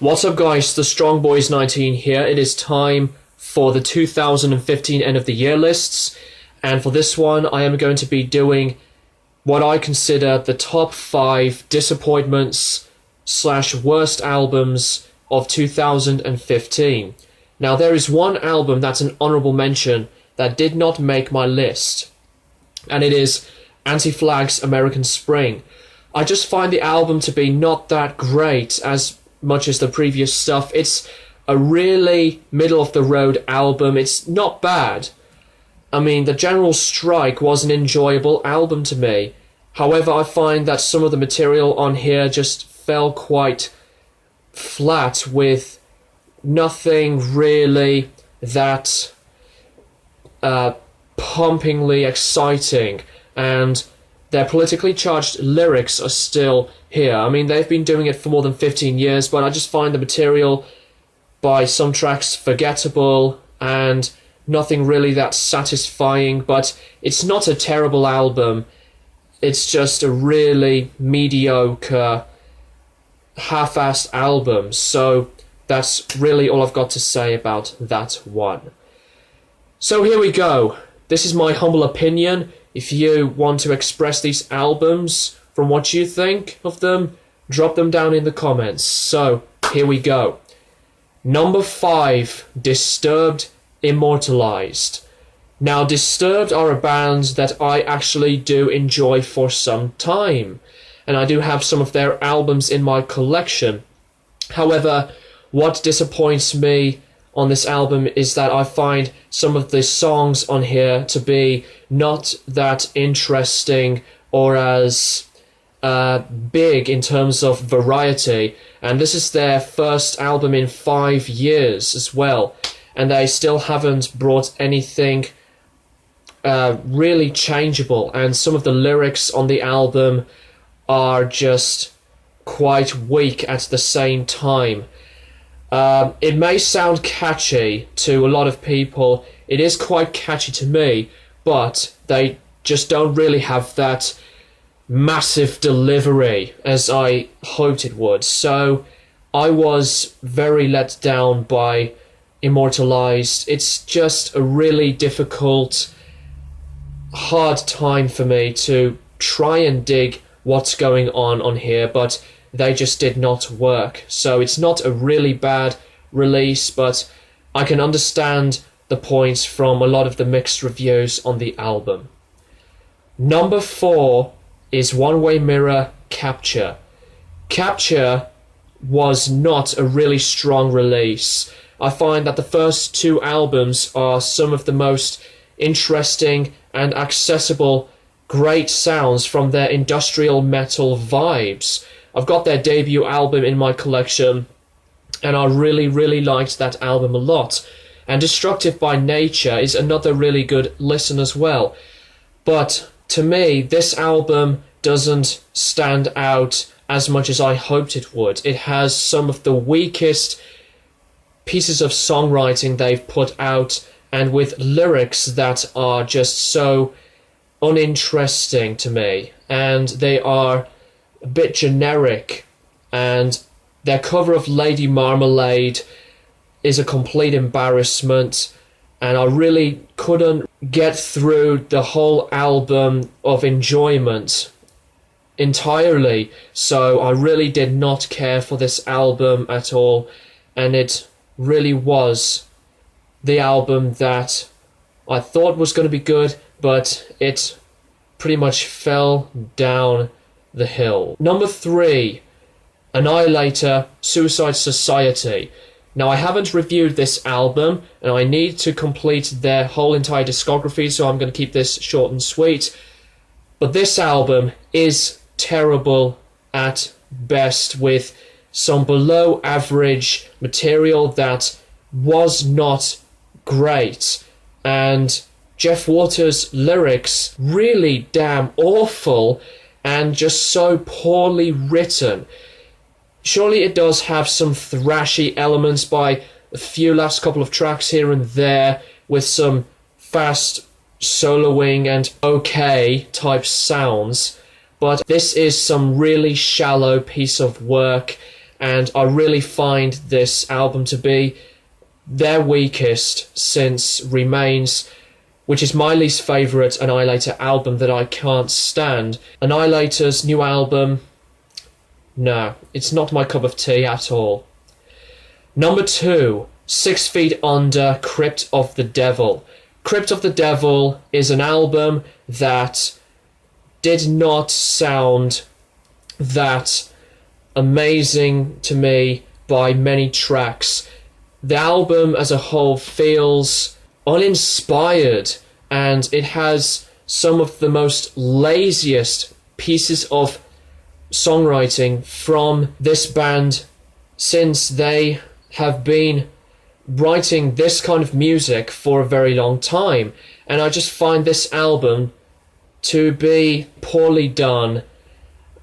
What's up guys, the Strong Boys 19 here. It is time for the 2015 end of the year lists, and for this one I am going to be doing what I consider the top 5 disappointments / worst albums of 2015. Now there is one album that's an honorable mention that did not make my list, and it is Anti-Flag's American Spring. I just find the album to be not that great as much as the previous stuff. It's a really middle of the road album. It's not bad. I mean, the General Strike was an enjoyable album to me. However, I find that some of the material on here just fell quite flat, with nothing really that pumpingly exciting, and their politically charged lyrics are still here. I mean, they've been doing it for more than 15 years, but I just find the material by some tracks forgettable and nothing really that satisfying. But it's not a terrible album. It's just a really mediocre, half-assed album. So that's really all I've got to say about that one. So here we go. This is my humble opinion. If you want to express these albums from what you think of them, drop them down in the comments. So, here we go. Number 5, Disturbed, Immortalized. Now, Disturbed are a band that I actually do enjoy for some time, and I do have some of their albums in my collection. However, what disappoints me on this album is that I find some of the songs on here to be not that interesting or as big in terms of variety, and this is their first album in 5 years as well, and they still haven't brought anything really changeable, and some of the lyrics on the album are just quite weak at the same time. It may sound catchy to a lot of people. It is quite catchy to me, but they just don't really have that massive delivery as I hoped it would. So I was very let down by Immortalized. It's just a really difficult, hard time for me to try and dig what's going on here, but they just did not work. So it's not a really bad release, but I can understand the points from a lot of the mixed reviews on the album. Number 4 is Oneway Mirror Capture. Capture was not a really strong release. I find that the first 2 albums are some of the most interesting and accessible, great sounds from their industrial metal vibes. I've got their debut album in my collection, and I really liked that album a lot. And Destructive by Nature is another really good listen as well. But to me, this album doesn't stand out as much as I hoped it would. It has some of the weakest pieces of songwriting they've put out, and with lyrics that are just so uninteresting to me, and they are a bit generic, and their cover of Lady Marmalade is a complete embarrassment, and I really couldn't get through the whole album of enjoyment entirely. So I really did not care for this album at all, and it really was the album that I thought was going to be good, but it pretty much fell down the hill. Number 3, Annihilator, Suicide Society. Now, I haven't reviewed this album, and I need to complete their whole entire discography, so I'm going to keep this short and sweet. But this album is terrible at best, with some below average material that was not great, and Jeff Waters' lyrics really damn awful and just so poorly written. Surely it does have some thrashy elements by a few last couple of tracks here and there, with some fast soloing and okay type sounds, but this is some really shallow piece of work, and I really find this album to be their weakest since Remains, which is my least favourite Annihilator album that I can't stand. Annihilator's new album, no, it's not my cup of tea at all. Number 2, 6 Feet Under, Crypt of the Devil. Crypt of the Devil is an album that did not sound that amazing to me by many tracks. The album as a whole feels uninspired, and it has some of the most laziest pieces of songwriting from this band since they have been writing this kind of music for a very long time. And I just find this album to be poorly done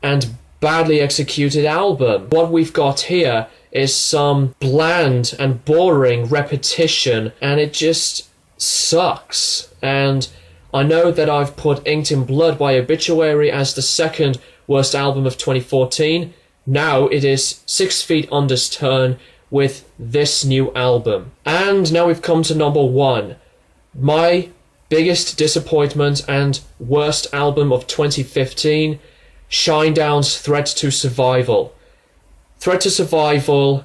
and badly executed album. What we've got here is some bland and boring repetition, and it just sucks. And I know that I've put Inked in Blood by Obituary as the second worst album of 2014. Now it is 6 Feet Under's turn with this new album. And now we've come to number 1. My biggest disappointment and worst album of 2015, Shinedown's Threat to Survival. Threat to Survival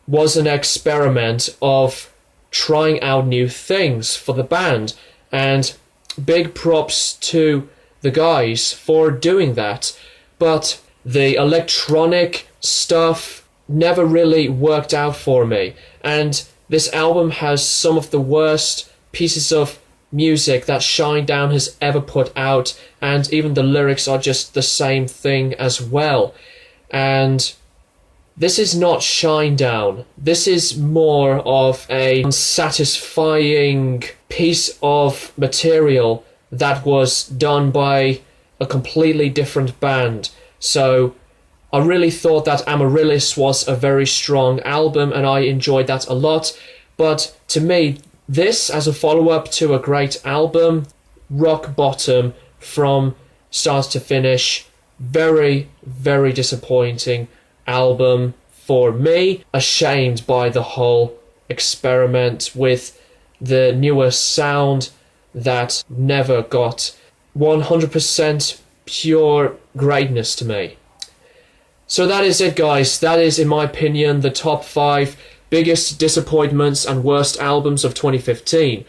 was an experiment of trying out new things for the band, and big props to the guys for doing that. But the electronic stuff never really worked out for me, and this album has some of the worst pieces of music that Shinedown has ever put out, and even the lyrics are just the same thing as well. And this is not Shinedown. This is more of a unsatisfying piece of material that was done by a completely different band. So I really thought that Amaryllis was a very strong album, and I enjoyed that a lot. But to me, this as a follow-up to a great album, rock bottom from start to finish. Very, very disappointing album for me. Ashamed by the whole experiment with the newer sound that never got 100% pure greatness to me. So that is it, guys. That is, in my opinion, the top 5 biggest disappointments and worst albums of 2015.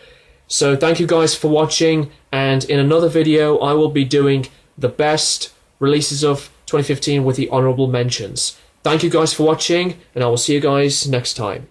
So thank you guys for watching, and in another video I will be doing the best releases of 2015 with the honorable mentions. Thank you guys for watching, and I will see you guys next time.